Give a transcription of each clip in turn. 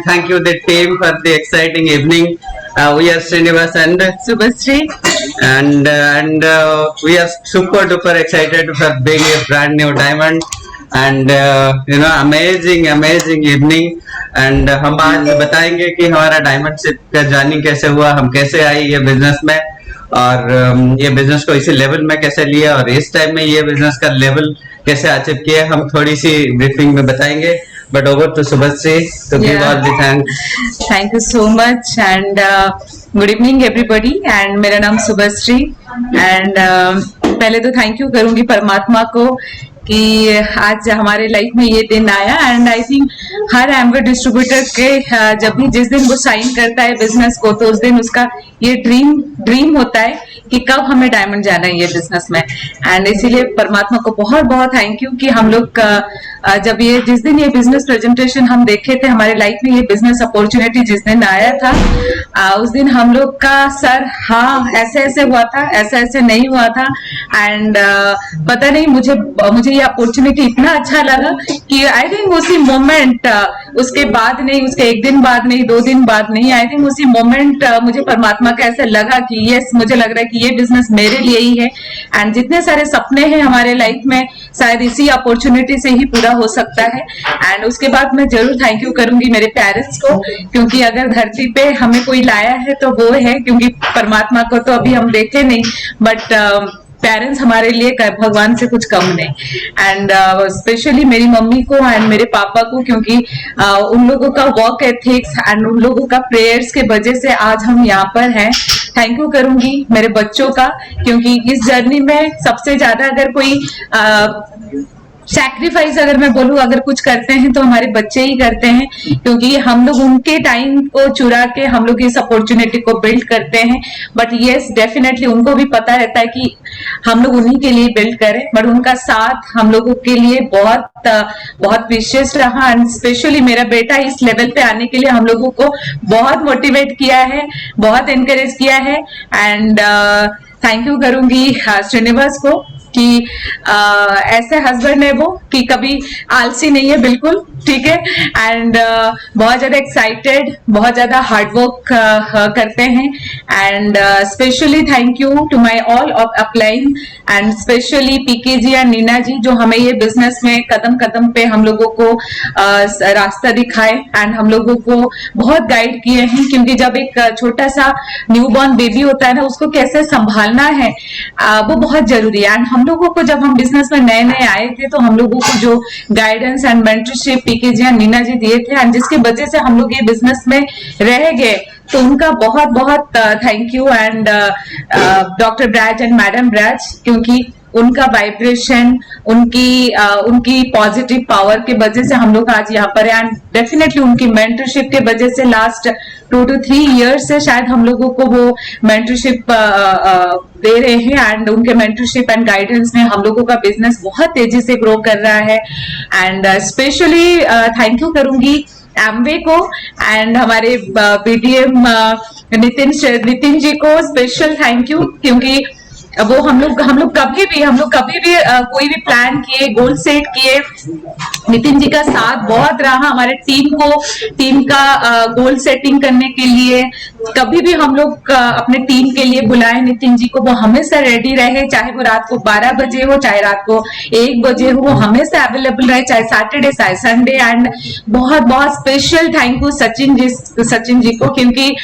thank you the team for the exciting evening. We are Srinivas and Subhasri. and we are super duper excited for being a brand new diamond and amazing evening. And हम आज बताएंगे कि हमारा डायमंडशिप का journey कैसे हुआ, हम कैसे आए ये बिजनेस में और ये बिजनेस को इसी लेवल में कैसे लिया और इस टाइम में ये बिजनेस का लेवल कैसे अचीव किया, हम थोड़ी सी ब्रीफिंग में बताएंगे. But over to Subhashree to give all the thanks. Thank you so much and good evening everybody. And मेरा नाम सुभश्री and पहले तो थैंक यू करूंगी परमात्मा को कि आज हमारे लाइफ में ये दिन आया. एंड आई थिंक हर एम्वे डिस्ट्रीब्यूटर के जब भी जिस दिन वो साइन करता है बिजनेस को तो उस दिन उसका ये ड्रीम होता है कि कब हमें डायमंड जाना है ये बिजनेस में. एंड इसीलिए परमात्मा को बहुत बहुत थैंक यू कि हम लोग जब ये जिस दिन ये बिजनेस प्रेजेंटेशन हम देखे थे हमारे लाइफ में, ये बिजनेस अपॉर्चुनिटी जिस दिन आया था उस दिन हम लोग का सर हाँ ऐसे ऐसे हुआ था, ऐसे ऐसे नहीं हुआ था. एंड पता नहीं मुझे ये अपॉर्चुनिटी इतना अच्छा लगा कि आई थिंक उसी मोमेंट, उसके बाद नहीं, उसके एक दिन बाद नहीं, 2 दिन बाद नहीं, आई थिंक उसी मोमेंट मुझे परमात्मा का ऐसा लगा कि यस मुझे लग रहा है कि ये बिजनेस मेरे लिए ही है. एंड जितने सारे सपने हैं हमारे लाइफ में शायद इसी अपॉर्चुनिटी से ही पूरा हो सकता है. एंड उसके बाद मैं जरूर थैंक यू करूंगी मेरे पेरेंट्स को, क्योंकि अगर धरती पे हमें कोई लाया है तो वो है, क्योंकि परमात्मा को तो अभी हम देखे नहीं बट पेरेंट्स हमारे लिए भगवान से कुछ कम नहीं. एंड स्पेशली मेरी मम्मी को एंड मेरे पापा को, क्योंकि उन लोगों का वर्क एथिक्स एंड उन लोगों का प्रेयर्स के वजह से आज हम यहाँ पर हैं. थैंक यू करूंगी मेरे बच्चों का, क्योंकि इस जर्नी में सबसे ज्यादा अगर कोई सैक्रिफाइस अगर मैं बोलूं अगर कुछ करते हैं तो हमारे बच्चे ही करते हैं, क्योंकि हम लोग उनके टाइम को चुरा के हम लोग इस अपॉर्चुनिटी को बिल्ड करते हैं. बट यस डेफिनेटली उनको भी पता रहता है कि हम लोग उन्हीं के लिए बिल्ड करें, बट उनका साथ हम लोगों के लिए बहुत बहुत विशेष रहा. एंड स्पेशली मेरा बेटा इस लेवल पे आने के लिए हम लोगों को बहुत मोटिवेट किया है, बहुत एनकरेज किया है. एंड थैंक यू करूंगी श्रीनिवास को कि ऐसे हस्बैंड है वो कि कभी आलसी नहीं है बिल्कुल, ठीक है. एंड बहुत ज्यादा एक्साइटेड, बहुत ज्यादा हार्डवर्क करते हैं. And specially thank you to my all of upline and specially PK ji and Neena ji जो हमें ये बिजनेस में कदम कदम पे हम लोगों को रास्ता दिखाए एंड हम लोगों को बहुत गाइड किए हैं. क्योंकि जब एक छोटा सा न्यूबॉर्न बेबी होता है ना, उसको कैसे संभालना है वो बहुत जरूरी है. एंड हम लोगों को जब हम बिजनेस में नए नए आए थे तो हम लोगों को जो guidance and mentorship PK ji and Neena ji दिए थे एंड जिसकी वजह से हम लोग ये बिजनेस में रह गए, तो उनका बहुत बहुत thank you. And doctor bras and madam bras, क्योंकि उनका वाइब्रेशन, उनकी पॉजिटिव पावर के वजह से हम लोग आज यहाँ पर है. एंड डेफिनेटली उनकी मेंटरशिप के वजह से लास्ट 2 to 3 years से शायद हम लोगों को वो मेंटरशिप दे रहे हैं. एंड उनके मेंटरशिप एंड गाइडेंस में हम लोगों का बिजनेस बहुत तेजी से ग्रो कर रहा है. एंड स्पेशली थैंक यू करूंगी एमवे को एंड हमारे बीडीएम नितिन जी को स्पेशल थैंक यू, क्योंकि वो हम लोग कभी भी कोई भी प्लान किए, गोल सेट किए, नितिन जी का साथ बहुत रहा हमारे टीम का गोल सेटिंग करने के लिए. कभी भी हम लोग अपने टीम के लिए बुलाए नितिन जी को, वो हमेशा रेडी रहे, चाहे वो रात को 12 बजे हो, चाहे रात को 1 बजे हो, वो हमेशा अवेलेबल रहे, चाहे सैटरडे चाहे संडे. एंड बहुत बहुत special thank you Sachin ji को, क्योंकि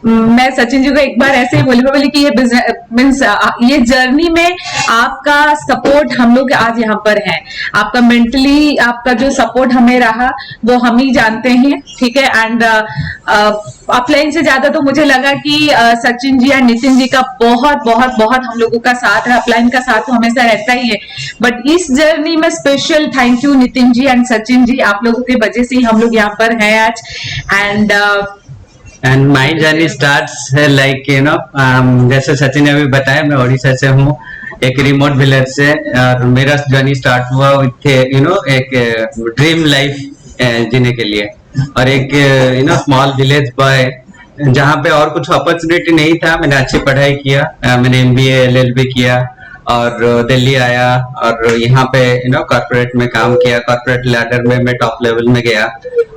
मैं सचिन जी को एक बार ऐसे ही बोली कि ये बिजनेस ये जर्नी में आपका सपोर्ट हम लोग आज यहाँ पर है. आपका मेंटली आपका जो सपोर्ट हमें रहा वो हम ही जानते हैं, ठीक है. एंड अपलाइन से ज्यादा तो मुझे लगा कि सचिन जी और नितिन जी का बहुत बहुत बहुत हम लोगों का साथ है. अपलाइन का साथ तो हमेशा रहता ही है, बट इस जर्नी में special thank you Nitin ji and Sachin ji, आप लोगों की वजह से ही हम लोग यहाँ पर हैं आज. And my journey starts like जैसे सचिन ने अभी बताया, मैं ओडिशा से हूँ, एक रिमोट विलेज से. और मेरा जर्नी स्टार्ट हुआ विथ एक ड्रीम लाइफ जीने के लिए, और एक स्मॉल विलेज बॉय जहाँ पे और कुछ अपॉर्चुनिटी नहीं था. मैंने अच्छी पढ़ाई किया, मैंने MBA LLB किया और दिल्ली आया और यहाँ पे कॉर्पोरेट में काम किया. कॉर्पोरेट लैडर में मैं टॉप लेवल में गया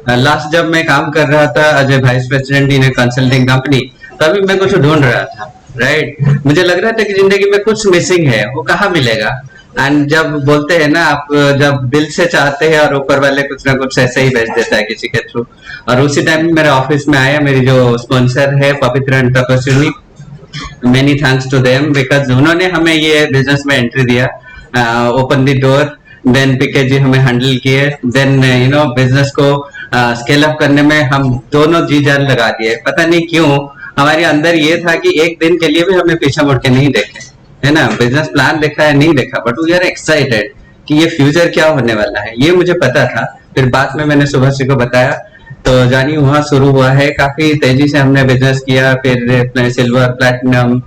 लास्ट जब मैं काम कर रहा था as a vice president in a consulting company, तभी मैं कुछ ढूंढ रहा था, राइट। मुझे लग रहा था कि जिंदगी में कुछ मिसिंग है, वो कहाँ मिलेगा। एंड जब बोलते हैं ना, आप जब दिल से चाहते हैं और ऊपर वाले कुछ ना कुछ ऐसे ही भेज देता है किसी के थ्रू। और उसी टाइम मेरे ऑफिस में आया मेरी जो स्पॉन्सर है Pavitra and Tapaswini, many thanks to them, because उन्होंने हमें ये बिजनेस में एंट्री दिया, open the door. Then PK ji हमें हैंडल किए, देन यू नो बिजनेस को स्केल अप करने में हम दोनों जी जान लगा दिए। पता नहीं क्यों हमारे अंदर ये था कि एक दिन के लिए भी हमें पीछे मुड़ के नहीं देखे, है ना। बिजनेस प्लान देखा है नहीं देखा, बट वी आर एक्साइटेड कि ये फ्यूचर क्या होने वाला है, ये मुझे पता था। फिर बाद में मैंने सुभाष को बताया, तो जानी वहां शुरू हुआ है। काफी तेजी से हमने बिजनेस किया, फिर silver, platinum,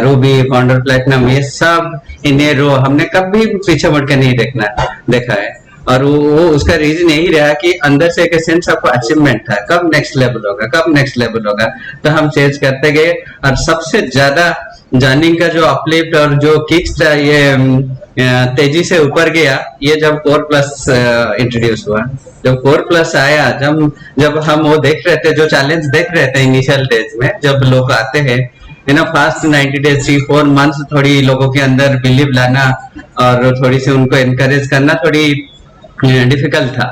Ruby, founder platinum, ये सब इन ए रो हमने कभी पीछे मुड़ के नहीं देखा है। और वो उसका रीजन यही रहा कि अंदर से एक सेंस ऑफ अचीवमेंट था, कब नेक्स्ट लेवल होगा, कब नेक्स्ट लेवल होगा। तो हम चेंज करते गए, और सबसे ज्यादा जर्नी का जो अपलिफ्ट और जो किक्स था, ये तेजी से ऊपर गया ये जब कोर प्लस इंट्रोड्यूस हुआ। जब कोर प्लस आया, जब हम वो देख रहे थे, जो चैलेंज देख रहे थे इनिशियल डेज में, जब लोग आते हैं you know fast 90 days 3-4 months, थोड़ी लोगों के अंदर बिलीव लाना और थोड़ी सी उनको एनकरेज करना थोड़ी डिफिकल्ट था।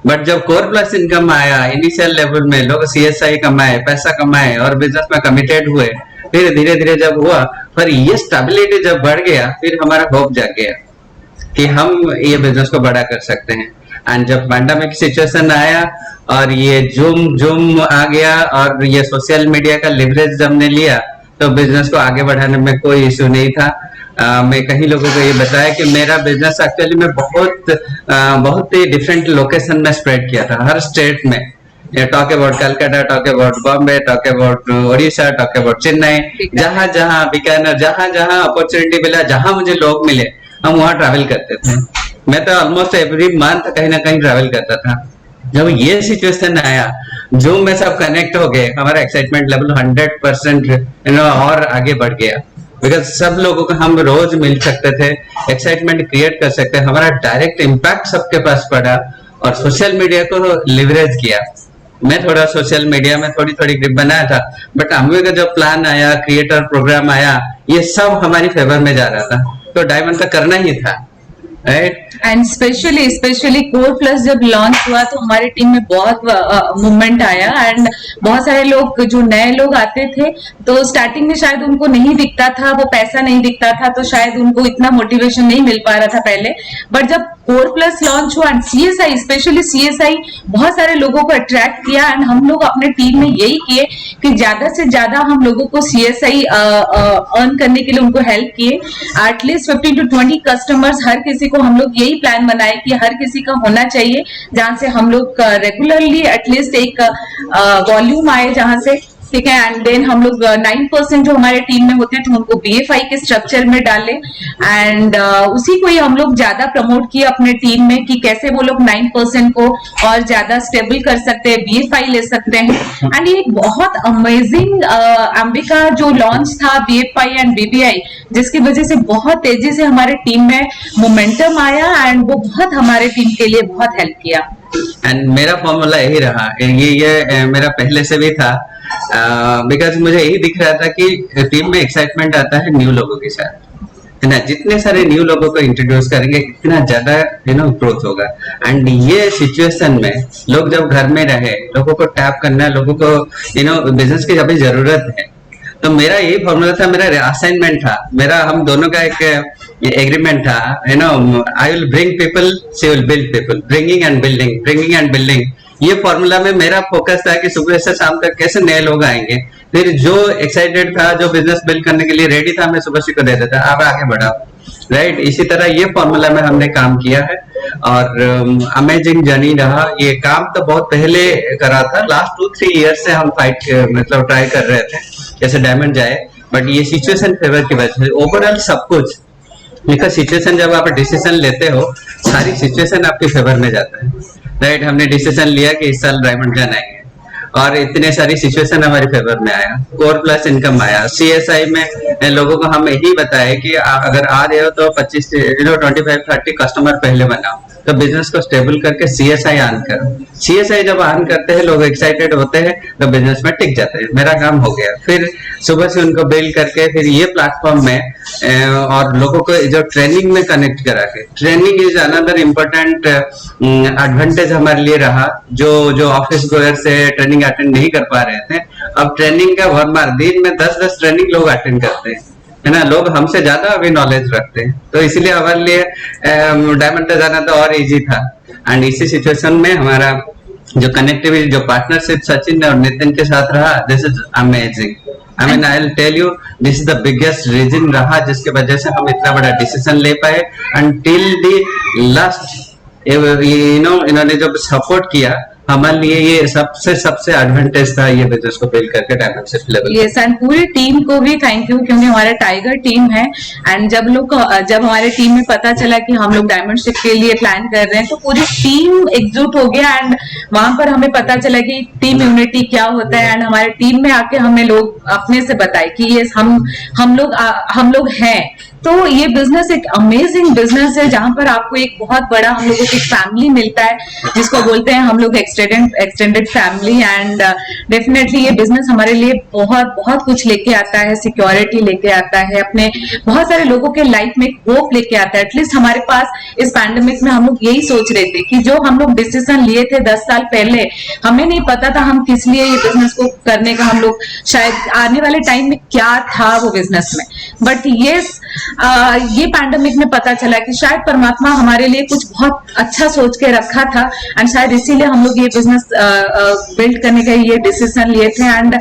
बट जब कोर प्लस इनकम आया, इनिशियल लेवल में लोग CSI कमाए, पैसा कमाए और बिजनेस में कमिटेड हुए, फिर धीरे धीरे जब हुआ, पर ये स्टेबिलिटी जब बढ़ गया, फिर हमारा होप जाग गया कि हम ये बिजनेस को बड़ा कर सकते हैं। एंड जब पैंडेमिक सिचुएशन आया और ये जूम आ गया और ये सोशल मीडिया का लिवरेज हमने लिया, तो बिजनेस को आगे बढ़ाने में कोई इश्यू नहीं था। मैं कई लोगों को ये बताया कि मेरा बिजनेस एक्चुअली में बहुत ही डिफरेंट लोकेशन में स्प्रेड किया था, हर स्टेट में। Talk about Calcutta, talk about Bombay, talk about Orissa, talk about Chennai, जहां बीकानेर, जहां अपॉर्चुनिटी मिला, जहां मुझे लोग मिले, हम वहां ट्रैवल करते थे। मैं तो ऑलमोस्ट एवरी मंथ कहीं ना कहीं ट्रैवल करता था। जब ये सिचुएशन आया, जूम में सब कनेक्ट हो गए, हमारा एक्साइटमेंट लेवल 100% यू नो और आगे बढ़ गया। बिकॉज सब लोगों को हम रोज मिल सकते थे, एक्साइटमेंट क्रिएट कर सकते, हमारा डायरेक्ट इम्पैक्ट सबके पास पड़ा। और सोशल मीडिया को लिवरेज किया। मैं थोड़ा सोशल मीडिया में थोड़ी ग्रिप बनाया था, बट हमें का जो प्लान आया, क्रिएटर प्रोग्राम आया, ये सब हमारी फेवर में जा रहा था, तो डायमंड का करना ही था, right. And specially core plus जब लॉन्च हुआ तो हमारी टीम में बहुत मूवमेंट आया। एंड बहुत सारे लोग, जो नए लोग आते थे, तो स्टार्टिंग में शायद उनको नहीं दिखता था, वो पैसा नहीं दिखता था, तो शायद उनको इतना मोटिवेशन नहीं मिल पा रहा था पहले। बट जब कोर प्लस लॉन्च हुआ, CSI, स्पेशली CSI बहुत सारे लोगों को अट्रैक्ट किया। एंड हम लोग अपने टीम में यही किए कि ज्यादा से ज्यादा हम लोगों को CSI अर्न करने के लिए उनको हेल्प किए। एटलीस्ट 15 to 20 कस्टमर्स, हर किसी को हम लोग यही प्लान बनाए कि हर किसी का होना चाहिए, जहां से हम लोग रेगुलरली एटलीस्ट एक वॉल्यूम आए जहां से, ठीक है। एंड देन हम लोग 9% जो हमारे टीम में होते थे उनको BFI के स्ट्रक्चर में डाले। एंड उसी को ही हम लोग ज्यादा प्रमोट किए अपने टीम में कि कैसे वो लोग 9% को और ज्यादा स्टेबल कर सकते हैं, BFI ले सकते हैं। एंड ये बहुत अमेजिंग अंबिका जो लॉन्च था BFI एंड BBI, जिसकी वजह से बहुत तेजी से हमारे टीम में मोमेंटम आया एंड वो बहुत हमारे टीम के लिए बहुत हेल्प किया। एंड मेरा फॉर्मूला यही रहा, ये मेरा पहले से भी था, बिकॉज मुझे यही दिख रहा था कि टीम में एक्साइटमेंट आता है न्यू लोगों के साथ, है ना। जितने सारे न्यू लोगों को इंट्रोड्यूस करेंगे, इतना ज्यादा यू नो ग्रोथ होगा। एंड ये सिचुएशन में लोग जब घर में रहे, लोगों को टैप करना, लोगों को यू नो बिजनेस की अभी जरूरत है, तो मेरा यही फॉर्मूला था, मेरा असाइनमेंट था, मेरा हम दोनों का एक एग्रीमेंट था, you know, I will bring people, she will build people, bringing and building. ये फॉर्मूला में मेरा फोकस था कि सुबह से शाम तक कैसे नए लोग आएंगे। फिर जो एक्साइटेड था, जो बिजनेस बिल्ड करने के लिए रेडी था, मैं सुबह को दे देता, आप आगे बढ़ाओ, राइट। इसी तरह ये फॉर्मूला में हमने काम किया है और अमेजिंग जर्नी रहा। ये काम तो बहुत पहले करा था, लास्ट 2-3 ईयर से हम मतलब ट्राई कर रहे थे कैसे डायमंड जाए, बट ये सिचुएशन फेवर की वजह से ओवरऑल सब कुछ, बिकॉज सिचुएशन जब आप डिसीजन लेते हो, सारी सिचुएशन आपके फेवर में जाता है, राइट। हमने डिसीजन लिया कि इस साल डायमंड जाना है और इतने सारी सिचुएशन हमारे फेवर में आया, कोर प्लस इनकम आया। CSI में लोगों को हम यही बताया कि अगर आ रहे हो तो 25-30 कस्टमर पहले बनाओ, तो बिजनेस को स्टेबल करके CSI ऑन करो। CSI जब ऑन करते हैं, लोग एक्साइटेड होते हैं, तो बिजनेस में टिक जाते हैं। मेरा काम हो गया। फिर सुबह से उनको बिल्ड करके फिर ये प्लेटफॉर्म में और लोगों को जो ट्रेनिंग में कनेक्ट करा के, training is another important advantage हमारे लिए रहा। जो ऑफिस गोयर से ट्रेनिंग अटेंड नहीं कर पा रहे थे, अब ट्रेनिंग का भरमार, दिन में 10-10 ट्रेनिंग लोग अटेंड करते हैं, है ना। लोग हमसे ज्यादा अभी नॉलेज रखते हैं, तो इसलिए हमारे लिए डायमंड पे जाना तो और इजी था। एंड इसी सिचुएशन में हमारा जो कनेक्टिविटी, जो पार्टनरशिप सचिन और नितिन के साथ रहा, this is amazing. I mean I will tell you, this is the biggest reason रहा जिसके वजह से हम इतना बड़ा डिसीजन ले पाए। एंड टिल द लास्ट इन्होंने जब सपोर्ट किया, हमारे लिए ये सबसे एडवांटेज था ये बिजनेस को बिल्ड करके डायमेंशिप लेवल। यस, एंड पूरी टीम को भी थैंक यू, क्योंकि हमारा टाइगर टीम है। एंड जब हमारे टीम में पता चला कि हम लोग डायमेंशिप के लिए प्लान कर रहे हैं, तो पूरी टीम एकजुट हो गया। एंड वहां पर हमें पता चला कि टीम यूनिटी क्या होता है। एंड हमारे टीम में आके हमें लोग अपने से बताए कि ये हम लोग हैं। तो ये बिजनेस एक अमेजिंग बिजनेस है, जहां पर आपको एक बहुत बड़ा हम लोगों की फैमिली मिलता है, जिसको बोलते हैं हम लोग एक्सटेंडेड फैमिली। एंड डेफिनेटली ये बिजनेस हमारे लिए बहुत बहुत कुछ लेके आता है, सिक्योरिटी लेके आता है, अपने बहुत सारे लोगों के लाइफ में होप लेके आता है। एटलीस्ट हमारे पास इस पैंडेमिक में हम लोग यही सोच रहे थे कि जो हम लोग डिसीजन लिए थे 10 साल पहले, हमें नहीं पता था हम किस लिए ये बिजनेस को करने का, हम लोग शायद आने वाले टाइम में क्या था वो बिजनेस में। बट ये पैंडेमिक में पता चला कि शायद परमात्मा हमारे लिए कुछ बहुत अच्छा सोच के रखा था। एंड शायद इसीलिए हम लोग ये बिजनेस बिल्ड करने का ये डिसीजन लिए थे। एंड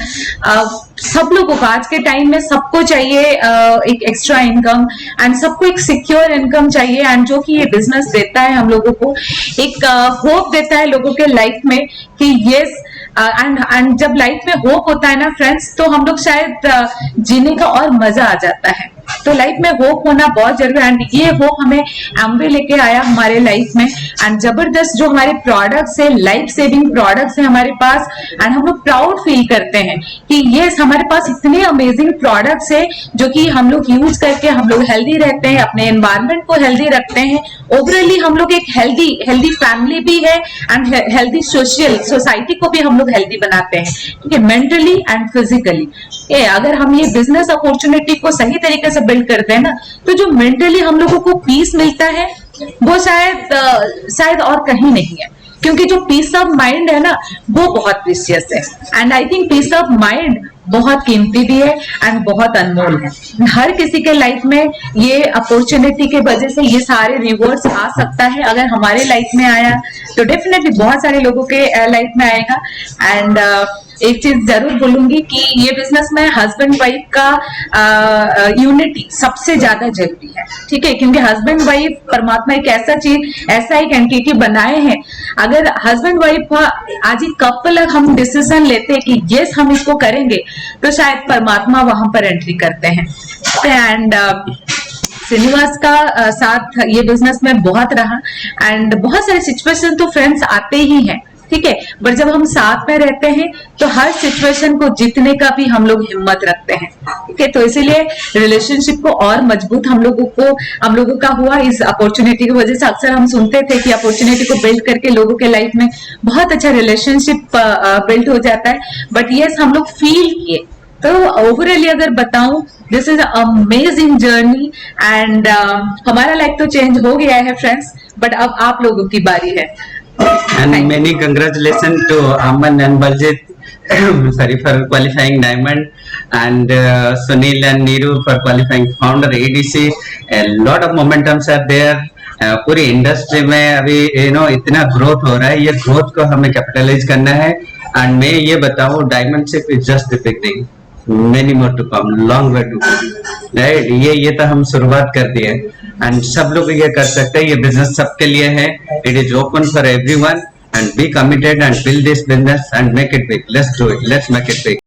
सब लोगों को आज के टाइम में सबको चाहिए एक एक्स्ट्रा इनकम, एंड सबको एक सिक्योर इनकम चाहिए। एंड जो कि ये बिजनेस देता है हम लोगों को एक होप देता है लोगों के लाइफ में कि यस। एंड जब लाइफ में होप होता है ना फ्रेंड्स, तो हम लोग शायद जीने का और मजा आ जाता है। तो लाइफ में होप होना बहुत जरूरी है। एंड ये होप हमें एम्बे लेके आया हमारे लाइफ में। एंड जबरदस्त जो हमारे प्रोडक्ट्स है, लाइफ सेविंग प्रोडक्ट्स है हमारे पास। एंड हम लोग प्राउड फील करते हैं कि ये हमारे पास इतने अमेजिंग प्रोडक्ट्स है जो कि हम लोग यूज करके हम लोग हेल्दी रहते हैं, अपने एनवायरमेंट को हेल्दी रखते हैं। ओवरऑली हम लोग एक हेल्दी फैमिली भी है, एंड हेल्दी सोसाइटी को भी हम लोग हेल्दी बनाते हैं, ठीक है, मेंटली एंड फिजिकली। अगर हम ये बिजनेस अपॉर्चुनिटी को सही तरीके से बिल्ड करते हैं ना, तो जो मेंटली हम लोगों को पीस मिलता है वो शायद और कहीं नहीं है। क्योंकि जो पीस ऑफ माइंड है ना, वो बहुत प्रीशियस है। And I think peace of mind बहुत कीमती भी है एंड बहुत अनमोल है। हर किसी के लाइफ में ये अपॉर्चुनिटी के वजह से ये सारे रिवॉर्ड्स आ सकता है। अगर हमारे लाइफ में आया तो डेफिनेटली बहुत सारे लोगों के लाइफ में आएगा। एंड एक चीज जरूर बोलूंगी कि ये बिजनेस में हस्बैंड वाइफ का यूनिटी सबसे ज्यादा जरूरी है, ठीक है, क्योंकि हस्बैंड वाइफ परमात्मा एक ऐसा एक एंटिटी बनाए हैं। अगर हस्बैंड वाइफ आज ही कपल हम डिसीजन लेते हैं कि यस हम इसको करेंगे, तो शायद परमात्मा वहां पर एंट्री करते हैं। एंड श्रीनिवास का साथ ये बिजनेस में बहुत रहा। एंड बहुत सारे सिचुएशन तो फ्रेंड्स आते ही हैं, ठीक है, बट जब हम साथ में रहते हैं तो हर सिचुएशन को जीतने का भी हम लोग हिम्मत रखते हैं, ठीक है। तो इसीलिए रिलेशनशिप को और मजबूत हम लोगों का हुआ इस अपॉर्चुनिटी की वजह से। अक्सर हम सुनते थे कि अपॉर्चुनिटी को बिल्ड करके लोगों के लाइफ में बहुत अच्छा रिलेशनशिप बिल्ड हो जाता है, बट यस हम लोग फील किए। तो ओवरऑली अगर बताऊं, this is amazing journey. And हमारा लाइफ तो चेंज हो गया है फ्रेंड्स, बट अब आप लोगों की बारी है। And many congratulations to Aman and Baljit for qualifying diamond, and Sunil and Neeru for qualifying founder ADC. A lot of momentums are there. पूरी इंडस्ट्री में अभी इतना ग्रोथ हो रहा है, ये ग्रोथ को हमें कैपिटलाइज करना है। एंड मैं ये बताऊं, diamondship is just the beginning, many more to come, long way to come, right. ये तो हम शुरुआत कर दिए एंड सब लोग ये कर सकते हैं। ये बिजनेस सबके लिए है, it is open for everyone. And be committed and build this business and make it big. Let's do it, let's make it big.